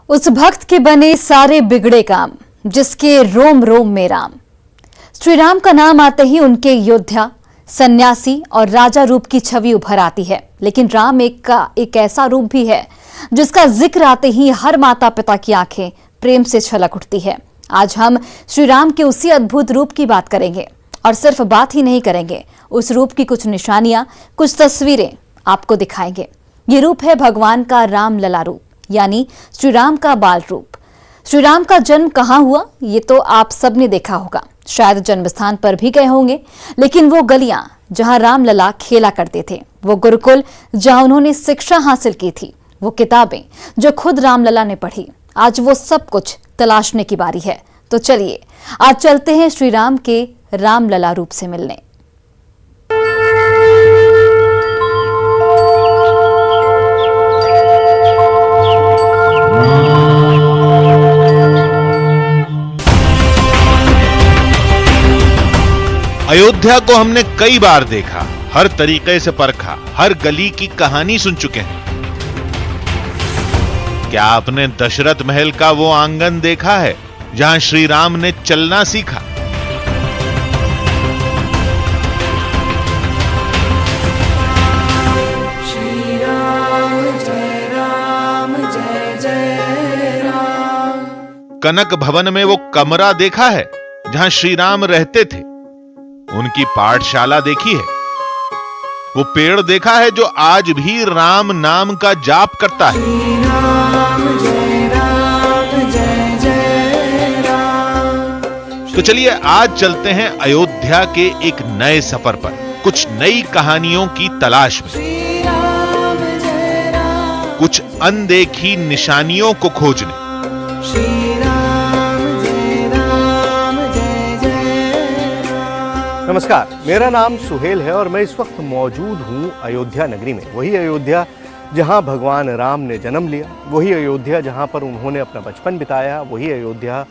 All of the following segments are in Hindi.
उस भक्त के बने सारे बिगड़े काम, जिसके रोम रोम में राम। श्री राम का नाम आते ही उनके योद्धा, सन्यासी और राजा रूप की छवि उभर आती है। लेकिन राम एक ऐसा रूप भी है जिसका जिक्र आते ही हर माता पिता की आंखें प्रेम से छलक उठती है। आज हम श्री राम के उसी अद्भुत रूप की बात करेंगे, और सिर्फ बात ही नहीं करेंगे, उस रूप की कुछ निशानियां, कुछ तस्वीरें आपको दिखाएंगे। ये रूप है भगवान का राम लला रूप, यानी श्री राम का बाल रूप। श्री राम का जन्म कहाँ हुआ, ये तो आप सबने देखा होगा, शायद जन्म स्थान पर भी गए होंगे। लेकिन वो गलियां जहां राम लला खेला करते थे, वो गुरुकुल जहां उन्होंने शिक्षा हासिल की थी, वो किताबें जो खुद रामलला ने पढ़ी, आज वो सब कुछ तलाशने की बारी है। तो चलिए आज चलते हैं श्री राम के रामलला रूप से मिलने। अयोध्या को हमने कई बार देखा, हर तरीके से परखा, हर गली की कहानी सुन चुके हैं। क्या आपने दशरथ महल का वो आंगन देखा है जहां श्री राम ने चलना सीखा? श्री राम जय राम जय जय राम। कनक भवन में वो कमरा देखा है जहां श्री राम रहते थे? उनकी पाठशाला देखी है? वो पेड़ देखा है जो आज भी राम नाम का जाप करता है? श्री राम जय राम जय जय राम। तो चलिए आज चलते हैं अयोध्या के एक नए सफर पर, कुछ नई कहानियों की तलाश में, श्री राम जय राम। कुछ अनदेखी निशानियों को खोजने। श्री राम जय राम जय जय राम। नमस्कार, मेरा नाम सुहेल है और मैं इस वक्त मौजूद हूँ अयोध्या नगरी में। वही अयोध्या जहाँ भगवान राम ने जन्म लिया, वही अयोध्या जहाँ पर उन्होंने अपना बचपन बिताया, वही अयोध्या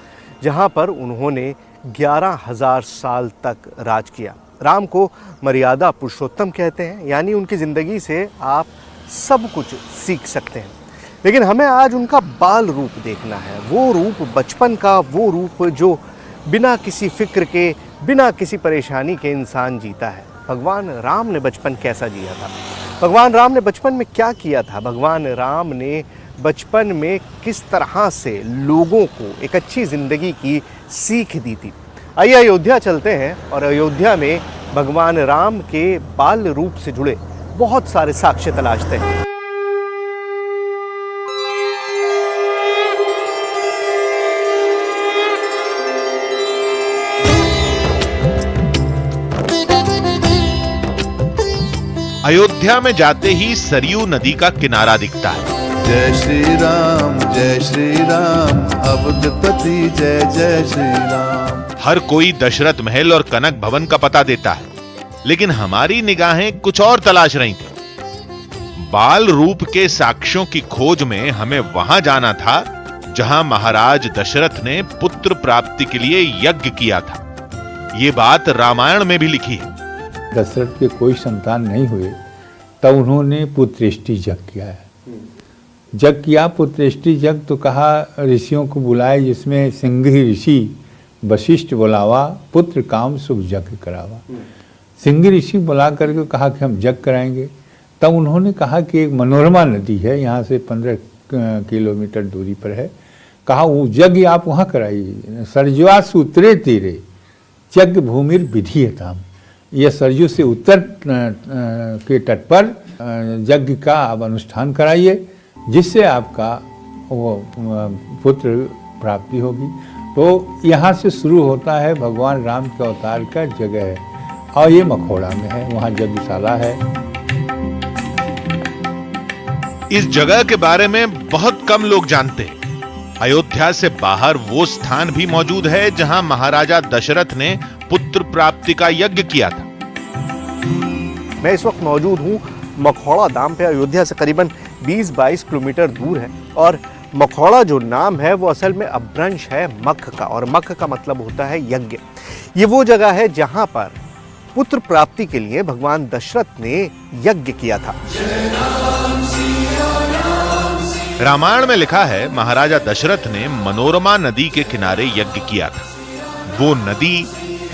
जहाँ पर उन्होंने 11,000 साल तक राज किया। राम को मर्यादा पुरुषोत्तम कहते हैं, यानी उनकी ज़िंदगी से आप सब कुछ सीख सकते हैं। लेकिन हमें आज उनका बाल रूप देखना है, वो रूप बचपन का, वो रूप जो बिना किसी फिक्र के, बिना किसी परेशानी के इंसान जीता है। भगवान राम ने बचपन कैसा जिया था, भगवान राम ने बचपन में क्या किया था, भगवान राम ने बचपन में किस तरह से लोगों को एक अच्छी ज़िंदगी की सीख दी थी। आइए अयोध्या चलते हैं और अयोध्या में भगवान राम के बाल रूप से जुड़े बहुत सारे साक्ष्य तलाशते हैं। अयोध्या में जाते ही सरयू नदी का किनारा दिखता है। जय श्री राम अवधपति जय जय श्री राम। हर कोई दशरथ महल और कनक भवन का पता देता है, लेकिन हमारी निगाहें कुछ और तलाश रही थी। बाल रूप के साक्ष्यों की खोज में हमें वहां जाना था जहां महाराज दशरथ ने पुत्र प्राप्ति के लिए यज्ञ किया था। ये बात रामायण में भी लिखी है। दशरथ के कोई संतान नहीं हुए, तब उन्होंने पुत्रेष्टि यज्ञ किया है। यज्ञ किया, पुत्रेष्टि यज्ञ, तो कहा ऋषियों को बुलाए, जिसमें सिंघी ऋषि वशिष्ठ बुलावा, पुत्र काम सुख यज्ञ करावा। सिंघी ऋषि बुला करके कहा कि हम यज्ञ कराएंगे। तब उन्होंने कहा कि एक मनोरमा नदी है, यहाँ से 15 किलोमीटर दूरी पर है, कहा वो यज्ञ आप वहाँ कराइए। सरजुआ सूत्रे तीरे यज्ञ भूमिर विधीयताम, यह सरयू से उत्तर के तट पर यज्ञ का आप अनुष्ठान कराइए, जिससे आपका वो पुत्र प्राप्ति होगी। तो यहाँ से शुरू होता है भगवान राम के अवतार का जगह है, और ये मखौड़ा में है, वहाँ यज्ञशाला है। इस जगह के बारे में बहुत कम लोग जानते हैं। अयोध्या से बाहर वो स्थान भी मौजूद है जहां महाराजा दशरथ ने पुत्र प्राप्ति का यज्ञ किया था। मैं इस वक्त मौजूद हूँ मखौड़ा धाम पे। अयोध्या से करीबन 20-22 किलोमीटर दूर है, और मखौड़ा जो नाम है वो असल में अपभ्रंश है मख का, और मख का मतलब होता है यज्ञ। ये वो जगह है जहाँ पर पुत्र प्राप्ति के लिए भगवान दशरथ ने यज्ञ किया था। रामायण में लिखा है महाराजा दशरथ ने मनोरमा नदी के किनारे यज्ञ किया था। वो नदी,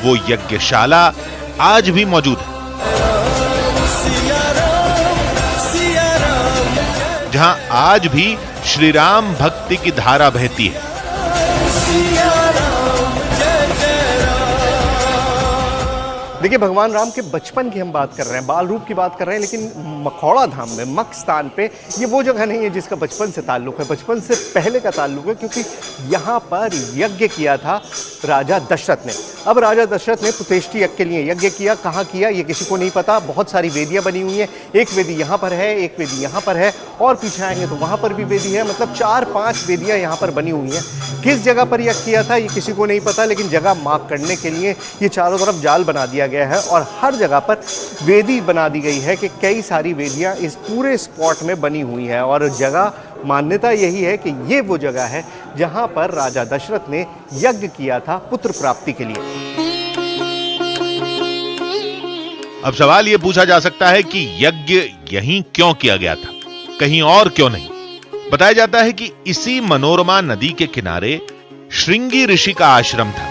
वो यज्ञशाला आज भी मौजूद है, जहां आज भी श्री राम भक्ति की धारा बहती है। देखिए, भगवान राम के बचपन की हम बात कर रहे हैं, बाल रूप की बात कर रहे हैं, लेकिन मखौड़ा धाम में, मख स्थान पे, ये वो जगह नहीं है जिसका बचपन से ताल्लुक है, बचपन से पहले का ताल्लुक है, क्योंकि यहाँ पर यज्ञ किया था राजा दशरथ ने। अब राजा दशरथ ने पुत्रेष्टि यज्ञ के लिए यज्ञ किया। कहाँ किया ये किसी को नहीं पता। बहुत सारी वेदियाँ बनी हुई हैं, एक वेदी यहाँ पर है, एक वेदी यहाँ पर है, और पीछे आएंगे तो वहाँ पर भी वेदी है। मतलब 4-5 वेदियाँ यहाँ पर बनी हुई हैं। किस जगह पर यज्ञ किया था ये किसी को नहीं पता, लेकिन जगह मार्क करने के लिए ये चारों तरफ जाल बना दिया गया है और हर जगह पर वेदी बना दी गई है कि कई सारी वेदियां इस पूरे स्पॉट में बनी हुई हैं। और जगह, मान्यता यही है कि ये वो जगह है जहां पर राजा दशरथ ने यज्ञ किया था पुत्र प्राप्ति के लिए। अब सवाल यह पूछा जा सकता है कि यज्ञ यहीं क्यों किया गया था, कहीं और क्यों नहीं। बताया जाता है कि इसी मनोरमा नदी के किनारे श्रृंगी ऋषि का आश्रम था,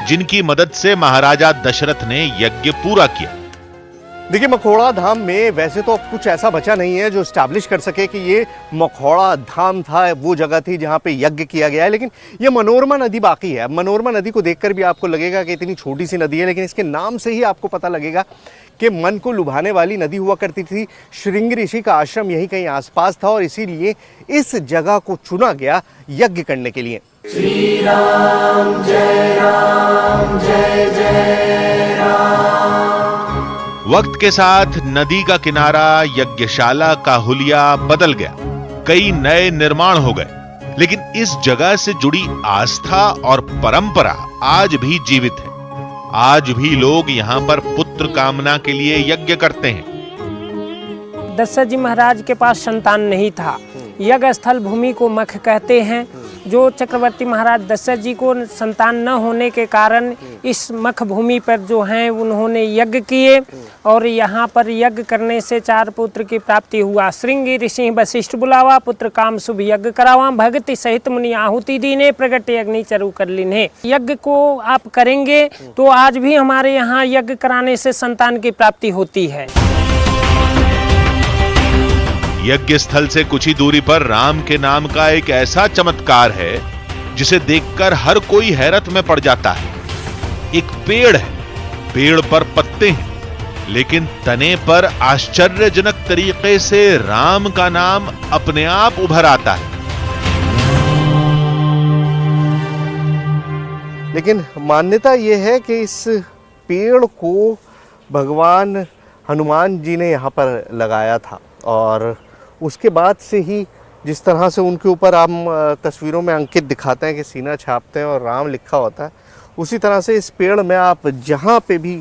जिनकी मदद से महाराजा दशरथ ने यज्ञ पूरा किया। देखिए, मखौड़ा धाम में वैसे तो कुछ ऐसा बचा नहीं है जो स्टैब्लिश कर सके कि ये मखौड़ा धाम था, वो जगह थी जहाँ पे यज्ञ किया गया है, लेकिन ये मनोरमा नदी बाकी है। मनोरमा नदी को देखकर भी आपको लगेगा कि इतनी छोटी सी नदी है, लेकिन इसके नाम से ही आपको पता लगेगा कि मन को लुभाने वाली नदी हुआ करती थी। श्रृंगी ऋषि का आश्रम यहीं कहीं आसपास था और इसीलिए इस जगह को चुना गया यज्ञ करने के लिए। श्री राम जय जय राम। वक्त के साथ नदी का किनारा, यज्ञशाला का हुलिया बदल गया, कई नए निर्माण हो गए, लेकिन इस जगह से जुड़ी आस्था और परंपरा आज भी जीवित है। आज भी लोग यहाँ पर पुत्र कामना के लिए यज्ञ करते हैं। दशरथ जी महाराज के पास संतान नहीं था। यज्ञ स्थल भूमि को मख कहते हैं। जो चक्रवर्ती महाराज दशरथ जी को संतान न होने के कारण इस मख भूमि पर जो हैं उन्होंने यज्ञ किए और यहाँ पर यज्ञ करने से 4 पुत्र की प्राप्ति हुआ। श्रृंगी ऋषि वशिष्ठ बुलावा, पुत्र काम शुभ यज्ञ करावा, भक्ति सहित मुनि आहुति दीने, प्रगट अग्नि चरु कर लीने। यज्ञ को आप करेंगे तो आज भी हमारे यहाँ यज्ञ कराने से संतान की प्राप्ति होती है। यज्ञ स्थल से कुछ ही दूरी पर राम के नाम का एक ऐसा चमत्कार है जिसे देखकर हर कोई हैरत में पड़ जाता है। एक पेड़ है, पेड़ पर पत्ते हैं, लेकिन तने पर आश्चर्यजनक तरीके से राम का नाम अपने आप उभर आता है। लेकिन मान्यता यह है कि इस पेड़ को भगवान हनुमान जी ने यहाँ पर लगाया था और उसके बाद से ही जिस तरह से उनके ऊपर हम तस्वीरों में अंकित दिखाते हैं कि सीना छापते हैं और राम लिखा होता है, उसी तरह से इस पेड़ में आप जहाँ पे भी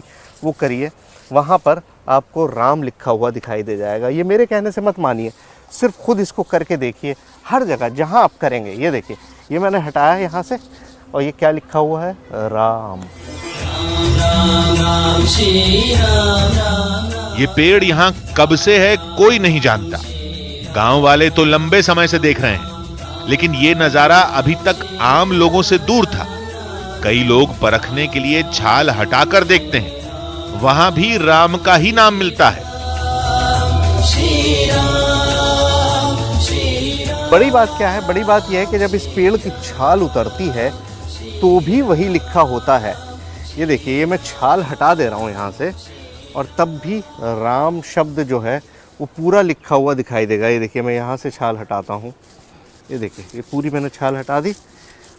वो करिए वहाँ पर आपको राम लिखा हुआ दिखाई दे जाएगा। ये मेरे कहने से मत मानिए, सिर्फ खुद इसको करके देखिए। हर जगह जहाँ आप करेंगे, ये देखिए, ये मैंने हटाया यहाँ से और ये क्या लिखा हुआ है, राम। ये पेड़ यहाँ कब से है कोई नहीं जानता। गांव वाले तो लंबे समय से देख रहे हैं, लेकिन ये नजारा अभी तक आम लोगों से दूर था। कई लोग परखने के लिए छाल हटाकर देखते हैं, वहां भी राम का ही नाम मिलता है। बड़ी बात क्या है? बड़ी बात यह है कि जब इस पेड़ की छाल उतरती है तो भी वही लिखा होता है। ये देखिए, ये मैं छाल हटा दे रहा हूँ यहाँ से और तब भी राम शब्द जो है वो पूरा लिखा हुआ दिखाई देगा। ये देखिए, मैं यहाँ से छाल हटाता हूँ, ये देखिए, ये पूरी मैंने छाल हटा दी।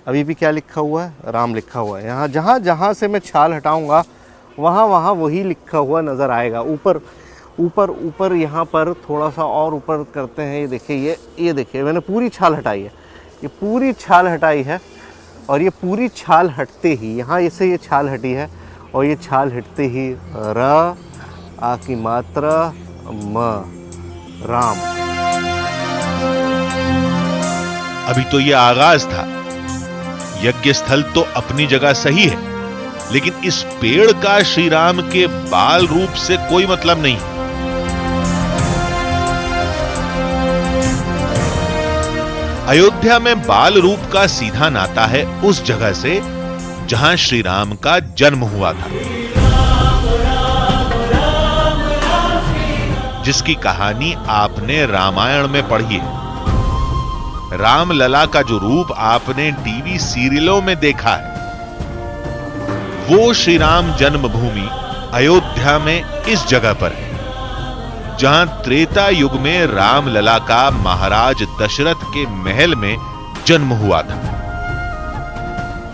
अभी भी क्या लिखा हुआ है, राम लिखा हुआ है। यहाँ जहाँ जहाँ से मैं छाल हटाऊँगा वहाँ वहाँ वही लिखा हुआ नज़र आएगा। ऊपर ऊपर ऊपर यहाँ पर थोड़ा सा और ऊपर करते हैं। ये देखिए, ये देखिए, मैंने पूरी छाल हटाई है, ये पूरी छाल हटाई है और ये पूरी छाल हटते ही यहाँ इससे ये छाल हटी है और ये छाल हटते ही र आ की मात्रा म, राम। अभी तो ये आगाज था। यज्ञ स्थल तो अपनी जगह सही है, लेकिन इस पेड़ का श्री राम के बाल रूप से कोई मतलब नहीं। अयोध्या में बाल रूप का सीधा नाता है उस जगह से जहां श्री राम का जन्म हुआ था, जिसकी कहानी आपने रामायण में पढ़ी है। रामलला का जो रूप आपने टीवी सीरियलों में देखा है, वो श्री राम जन्मभूमि अयोध्या में इस जगह पर है जहां त्रेता युग में रामलला का महाराज दशरथ के महल में जन्म हुआ था।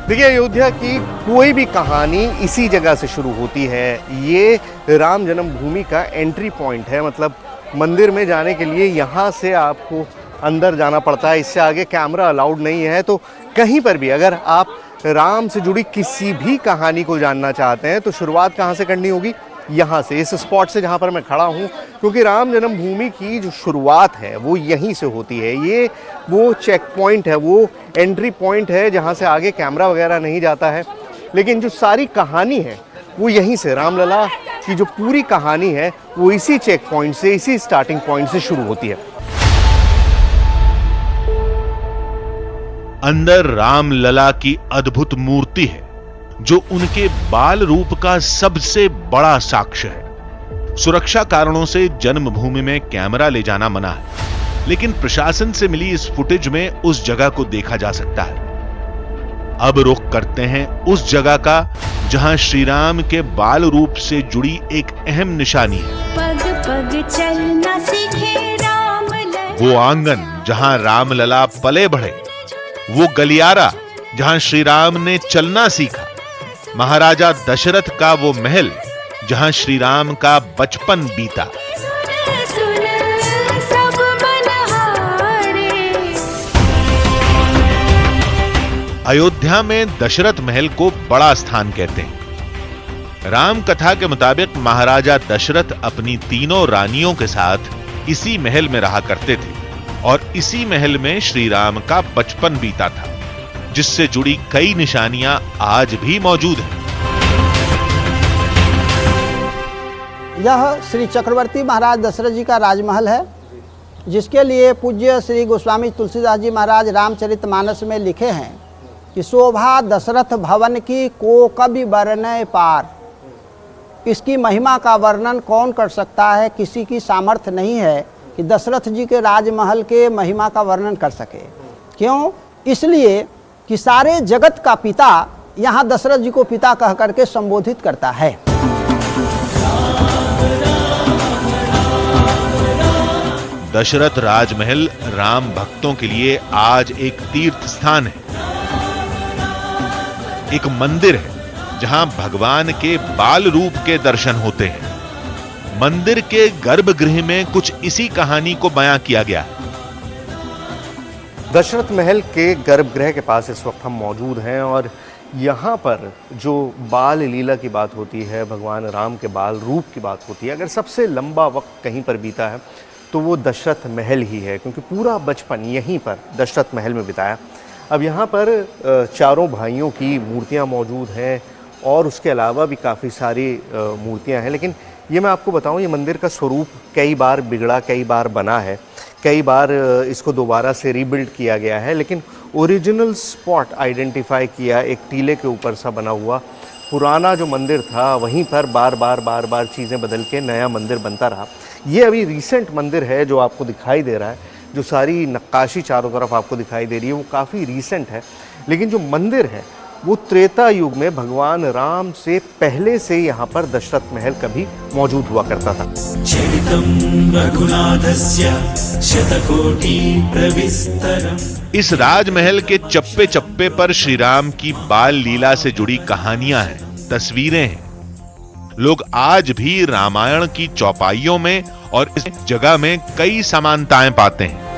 देखिए, अयोध्या की कोई भी कहानी इसी जगह से शुरू होती है। ये राम जन्मभूमि का एंट्री पॉइंट है, मतलब मंदिर में जाने के लिए यहाँ से आपको अंदर जाना पड़ता है। इससे आगे कैमरा अलाउड नहीं है। तो कहीं पर भी अगर आप राम से जुड़ी किसी भी कहानी को जानना चाहते हैं तो शुरुआत कहाँ से करनी होगी? यहाँ से, इस स्पॉट से जहाँ पर मैं खड़ा हूँ, क्योंकि राम जन्मभूमि की जो शुरुआत है वो यहीं से होती है। ये वो चेक पॉइंट है, वो एंट्री पॉइंट है जहाँ से आगे कैमरा वगैरह नहीं जाता है। लेकिन जो सारी कहानी है वो यहीं से, रामलला की जो पूरी कहानी है वो इसी चेक पॉइंट से, इसी स्टार्टिंग पॉइंट से शुरू होती है। अंदर रामलला की अद्भुत मूर्ति है जो उनके बाल रूप का सबसे बड़ा साक्ष्य है। सुरक्षा कारणों से जन्मभूमि में कैमरा ले जाना मना है, लेकिन प्रशासन से मिली इस फुटेज में उस जगह को देखा जा सकता है। अब रुख करते हैं उस जगह का जहां श्री राम के बाल रूप से जुड़ी एक अहम निशानी है। पग पग चलना सीखे रामलला, वो आंगन जहां रामलला पले बढ़े, वो गलियारा जहां श्री राम ने चलना सीखा, महाराजा दशरथ का वो महल जहां श्री राम का बचपन बीता। सुन सब मनहारे। अयोध्या में दशरथ महल को बड़ा स्थान कहते हैं। राम कथा के मुताबिक महाराजा दशरथ अपनी तीनों रानियों के साथ इसी महल में रहा करते थे और इसी महल में श्री राम का बचपन बीता था, जिससे जुड़ी कई निशानियां आज भी मौजूद हैं। यह श्री चक्रवर्ती महाराज दशरथ जी का राजमहल है, जिसके लिए पूज्य श्री गोस्वामी तुलसीदास जी महाराज रामचरितमानस में लिखे हैं कि शोभा दशरथ भवन की को कभी वर्णय पार। इसकी महिमा का वर्णन कौन कर सकता है? किसी की सामर्थ्य नहीं है कि दशरथ जी के राजमहल के महिमा का वर्णन कर सके। क्यों? इसलिए कि सारे जगत का पिता यहाँ दशरथ जी को पिता कह करके संबोधित करता है। दशरथ राजमहल राम भक्तों के लिए आज एक तीर्थ स्थान है, एक मंदिर है जहां भगवान के बाल रूप के दर्शन होते हैं। मंदिर के गर्भगृह में कुछ इसी कहानी को बयां किया गया है। दशरथ महल के गर्भगृह के पास इस वक्त हम मौजूद हैं और यहाँ पर जो बाल लीला की बात होती है, भगवान राम के बाल रूप की बात होती है, अगर सबसे लंबा वक्त कहीं पर बीता है तो वो दशरथ महल ही है, क्योंकि पूरा बचपन यहीं पर दशरथ महल में बिताया। अब यहाँ पर चारों भाइयों की मूर्तियाँ मौजूद हैं और उसके अलावा भी काफ़ी सारी मूर्तियाँ हैं। लेकिन ये मैं आपको बताऊँ, ये मंदिर का स्वरूप कई बार बिगड़ा, कई बार बना है, कई बार इसको दोबारा से रीबिल्ड किया गया है, लेकिन ओरिजिनल स्पॉट आइडेंटिफाई किया एक टीले के ऊपर सा बना हुआ पुराना जो मंदिर था, वहीं पर बार बार चीज़ें बदल के नया मंदिर बनता रहा। ये अभी रिसेंट मंदिर है जो आपको दिखाई दे रहा है, जो सारी नक्काशी चारों तरफ आपको दिखाई दे रही है वो काफ़ी रीसेंट है। लेकिन जो मंदिर है वो त्रेता युग में भगवान राम से पहले से यहाँ पर दशरथ महल कभी मौजूद हुआ करता था। चरितम् रघुनाथस्य शतकोटि प्रविस्तरम्। इस राजमहल के चप्पे चप्पे पर श्री राम की बाल लीला से जुड़ी कहानियां हैं, तस्वीरें हैं। लोग आज भी रामायण की चौपाइयों में और इस जगह में कई समानताएं पाते हैं।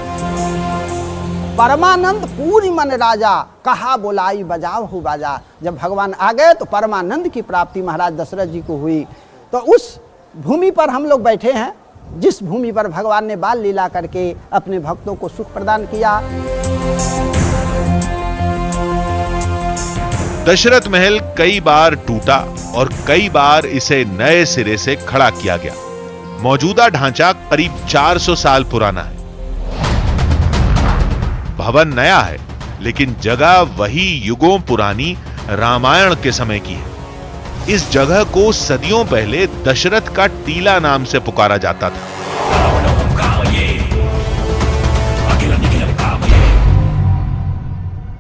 परमानंद पूरी मन राजा, कहा बोलाई बजाओ हु बाजा। जब भगवान आ गए तो परमानंद की प्राप्ति महाराज दशरथ जी को हुई। तो उस भूमि पर हम लोग बैठे हैं, जिस भूमि पर भगवान ने बाल लीला करके अपने भक्तों को सुख प्रदान किया। दशरथ महल कई बार टूटा और कई बार इसे नए सिरे से खड़ा किया गया। मौजूदा ढांचा करीब 400 साल पुराना है। भवन नया है, लेकिन जगह वही युगों पुरानी रामायण के समय की है। इस जगह को सदियों पहले दशरथ का टीला नाम से पुकारा जाता था।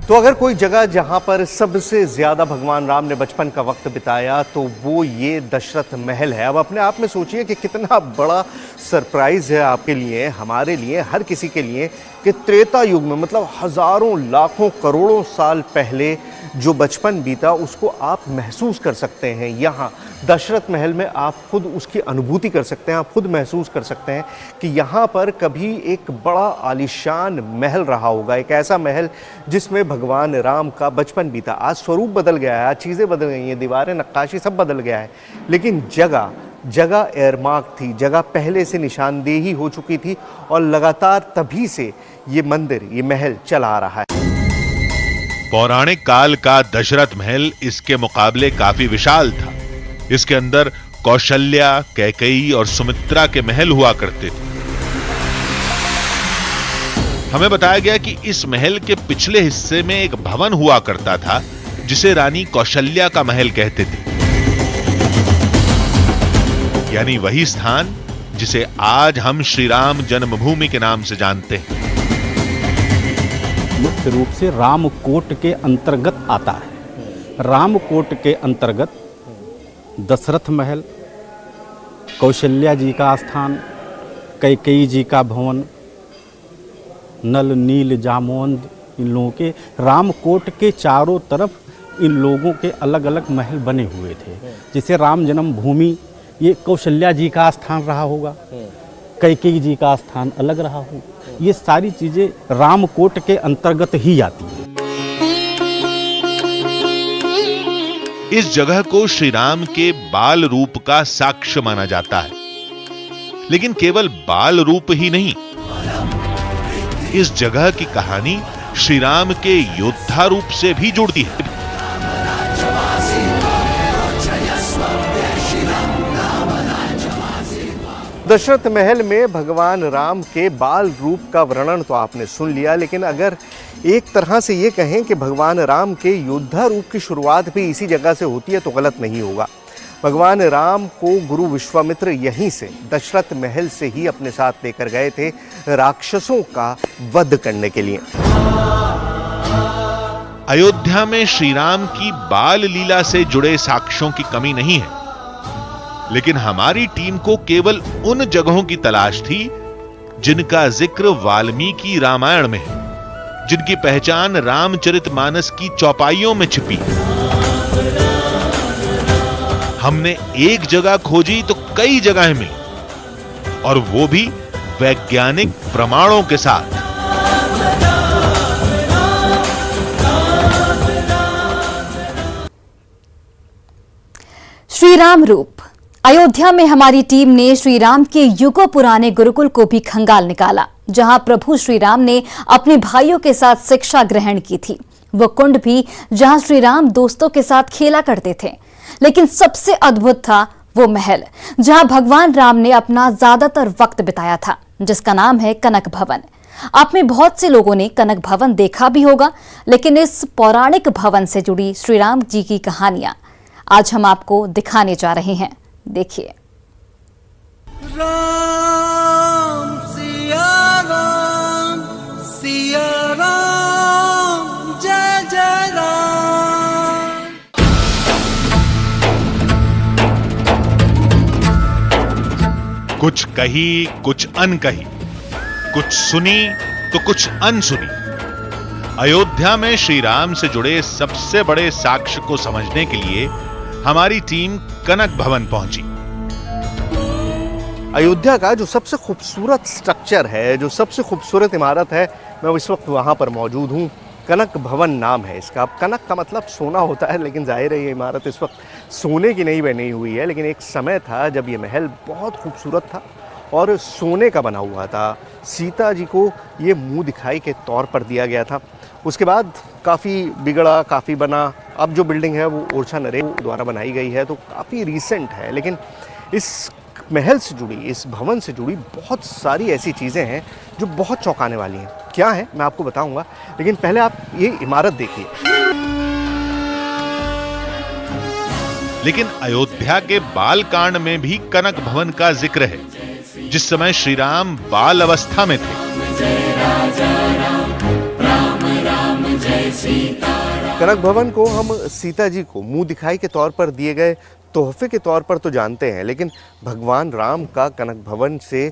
तो अगर कोई जगह जहां पर सबसे ज्यादा भगवान राम ने बचपन का वक्त बिताया तो वो ये दशरथ महल है। अब अपने आप में सोचिए कि कितना बड़ा सरप्राइज है आपके लिए, हमारे लिए, हर किसी के लिए कि त्रेता युग में, मतलब हजारों लाखों करोड़ों साल पहले जो बचपन बीता उसको आप महसूस कर सकते हैं। यहाँ दशरथ महल में आप खुद उसकी अनुभूति कर सकते हैं, आप खुद महसूस कर सकते हैं कि यहाँ पर कभी एक बड़ा आलीशान महल रहा होगा, एक ऐसा महल जिसमें भगवान राम का बचपन बीता। आज स्वरूप बदल गया है, आज चीज़ें बदल गई हैं, दीवारें, नक्काशी सब बदल गया है, लेकिन जगह एयरमार्क थी, जगह पहले से निशानदेही हो चुकी थी और लगातार तभी से ये मंदिर, ये महल चला आ रहा है। पौराणिक काल का दशरथ महल इसके मुकाबले काफी विशाल था। इसके अंदर कौशल्या, कैकेयी और सुमित्रा के महल हुआ करते थे। हमें बताया गया कि इस महल के पिछले हिस्से में एक भवन हुआ करता था जिसे रानी कौशल्या का महल कहते थे, यानी वही स्थान जिसे आज हम श्री राम जन्मभूमि के नाम से जानते हैं। मुख्य रूप से रामकोट के अंतर्गत आता है। रामकोट के अंतर्गत दशरथ महल, कौशल्या जी का स्थान, कैकेयी जी का भवन, नल, नील, जामवंत, इन लोगों के रामकोट के चारों तरफ इन लोगों के अलग अलग महल बने हुए थे। जैसे राम जन्मभूमि ये कौशल्या जी का स्थान रहा होगा, कैकेयी जी का स्थान अलग रहा होगा। ये सारी चीजें रामकोट के अंतर्गत ही आती हैं। इस जगह को श्री राम के बाल रूप का साक्ष्य माना जाता है, लेकिन केवल बाल रूप ही नहीं, इस जगह की कहानी श्री राम के योद्धा रूप से भी जुड़ती है। दशरथ महल में भगवान राम के बाल रूप का वर्णन तो आपने सुन लिया, लेकिन अगर एक तरह से ये कहें कि भगवान राम के योद्धा रूप की शुरुआत भी इसी जगह से होती है तो गलत नहीं होगा। भगवान राम को गुरु विश्वामित्र यहीं से, दशरथ महल से ही अपने साथ लेकर गए थे राक्षसों का वध करने के लिए। अयोध्या में श्री राम की बाल लीला से जुड़े साक्ष्यों की कमी नहीं है, लेकिन हमारी टीम को केवल उन जगहों की तलाश थी जिनका जिक्र वाल्मीकि रामायण में है, जिनकी पहचान रामचरितमानस की चौपाइयों में छिपी। हमने एक जगह खोजी तो कई जगहें मिली, और वो भी वैज्ञानिक प्रमाणों के साथ। श्री राम रूप। अयोध्या में हमारी टीम ने श्री राम के युगों पुराने गुरुकुल को भी खंगाल निकाला, जहां प्रभु श्री राम ने अपने भाइयों के साथ शिक्षा ग्रहण की थी। वो कुंड भी जहां श्री राम दोस्तों के साथ खेला करते थे। लेकिन सबसे अद्भुत था वो महल जहां भगवान राम ने अपना ज्यादातर वक्त बिताया था, जिसका नाम है कनक भवन। आप में बहुत से लोगों ने कनक भवन देखा भी होगा, लेकिन इस पौराणिक भवन से जुड़ी श्री राम जी की कहानियां आज हम आपको दिखाने जा रहे हैं। देखिए। राम सिया राम, सिया राम, जय जय राम। कुछ कही, कुछ अनकही, कुछ सुनी तो कुछ अनसुनी। अयोध्या में श्री राम से जुड़े सबसे बड़े साक्ष्य को समझने के लिए हमारी टीम कनक भवन पहुंची। अयोध्या का जो सबसे खूबसूरत स्ट्रक्चर है, जो सबसे खूबसूरत इमारत है, मैं इस वक्त वहाँ पर मौजूद हूँ। कनक भवन नाम है इसका। अब कनक का मतलब सोना होता है, लेकिन जाहिर है ये इमारत इस वक्त सोने की नहीं बनी हुई है, लेकिन एक समय था जब ये महल बहुत खूबसूरत था और सोने का बना हुआ था। सीता जी को ये मुंह दिखाई के तौर पर दिया गया था। उसके बाद काफ़ी बिगड़ा, काफ़ी बना। अब जो बिल्डिंग है वो ओरछा नरेश द्वारा बनाई गई है, तो काफ़ी रीसेंट है। लेकिन इस महल से जुड़ी, इस भवन से जुड़ी बहुत सारी ऐसी चीज़ें हैं जो बहुत चौंकाने वाली हैं। क्या है मैं आपको बताऊंगा, लेकिन पहले आप ये इमारत देखिए। लेकिन अयोध्या के बाल कांड में भी कनक भवन का जिक्र है, जिस समय श्री राम बाल अवस्था में थे। कनक भवन को हम सीता जी को मुंह दिखाई के तौर पर दिए गए तोहफे के तौर पर तो जानते हैं, लेकिन भगवान राम का कनक भवन से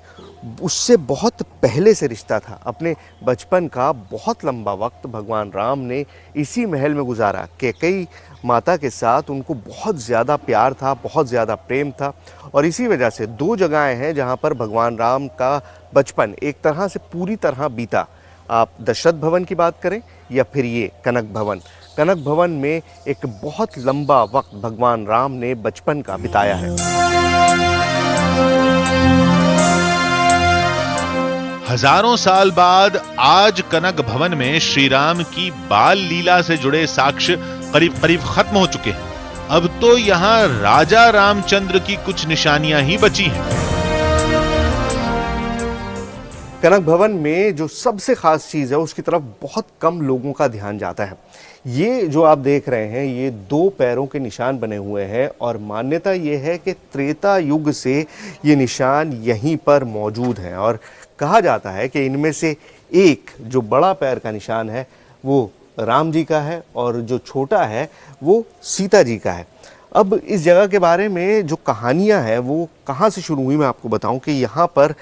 उससे बहुत पहले से रिश्ता था। अपने बचपन का बहुत लंबा वक्त भगवान राम ने इसी महल में गुजारा। कैकेयी माता के साथ उनको बहुत ज़्यादा प्यार था, बहुत ज़्यादा प्रेम था, और इसी वजह से दो जगहें हैं जहाँ पर भगवान राम का बचपन एक तरह से पूरी तरह बीता। आप दशरथ भवन की बात करें या फिर ये कनक भवन। कनक भवन में एक बहुत लंबा वक्त भगवान राम ने बचपन का बिताया है। हजारों साल बाद आज कनक भवन में श्री राम की बाल लीला से जुड़े साक्ष्य करीब करीब खत्म हो चुके हैं। अब तो यहाँ राजा रामचंद्र की कुछ निशानियां ही बची हैं। कनक भवन में जो सबसे खास चीज़ है उसकी तरफ बहुत कम लोगों का ध्यान जाता है। ये जो आप देख रहे हैं ये दो पैरों के निशान बने हुए हैं, और मान्यता ये है कि त्रेता युग से ये निशान यहीं पर मौजूद हैं, और कहा जाता है कि इनमें से एक जो बड़ा पैर का निशान है वो राम जी का है और जो छोटा है वो सीता जी का है। अब इस जगह के बारे में जो कहानियाँ हैं वो कहाँ से शुरू हुई मैं आपको बताऊं कि यहाँ पर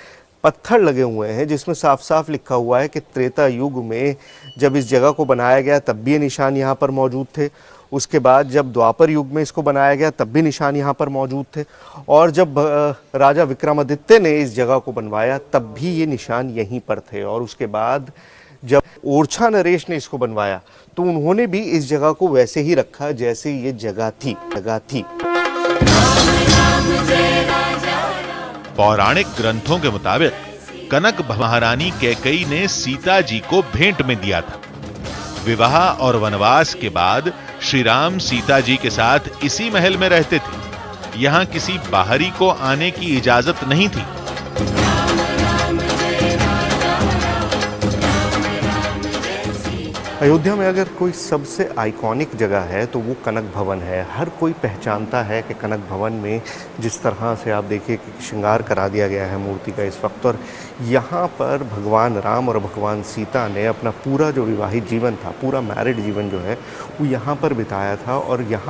पत्थर लगे हुए हैं जिसमें साफ साफ लिखा हुआ है कि त्रेता युग में जब इस जगह को बनाया गया तब भी ये निशान यहाँ पर मौजूद थे। उसके बाद जब द्वापर युग में इसको बनाया गया तब भी निशान यहाँ पर मौजूद थे, और जब राजा विक्रमादित्य ने इस जगह को बनवाया तब भी ये निशान यहीं पर थे। और उसके बाद जब ओरछा नरेश ने इसको बनवाया तो उन्होंने भी इस जगह को वैसे ही रखा जैसे ये जगह थी। पौराणिक ग्रंथों के मुताबिक कनक महारानी कैकेयी ने सीता जी को भेंट में दिया था। विवाह और वनवास के बाद श्री राम सीता जी के साथ इसी महल में रहते थे। यहाँ किसी बाहरी को आने की इजाजत नहीं थी। अयोध्या में अगर कोई सबसे आइकॉनिक जगह है तो वो कनक भवन है। हर कोई पहचानता है कि कनक भवन में जिस तरह से आप देखिए कि श्रृंगार करा दिया गया है मूर्ति का इस वक्त, और यहाँ पर भगवान राम और भगवान सीता ने अपना पूरा जो विवाहित जीवन था, पूरा मैरिड जीवन जो है वो यहाँ पर बिताया था। और यहाँ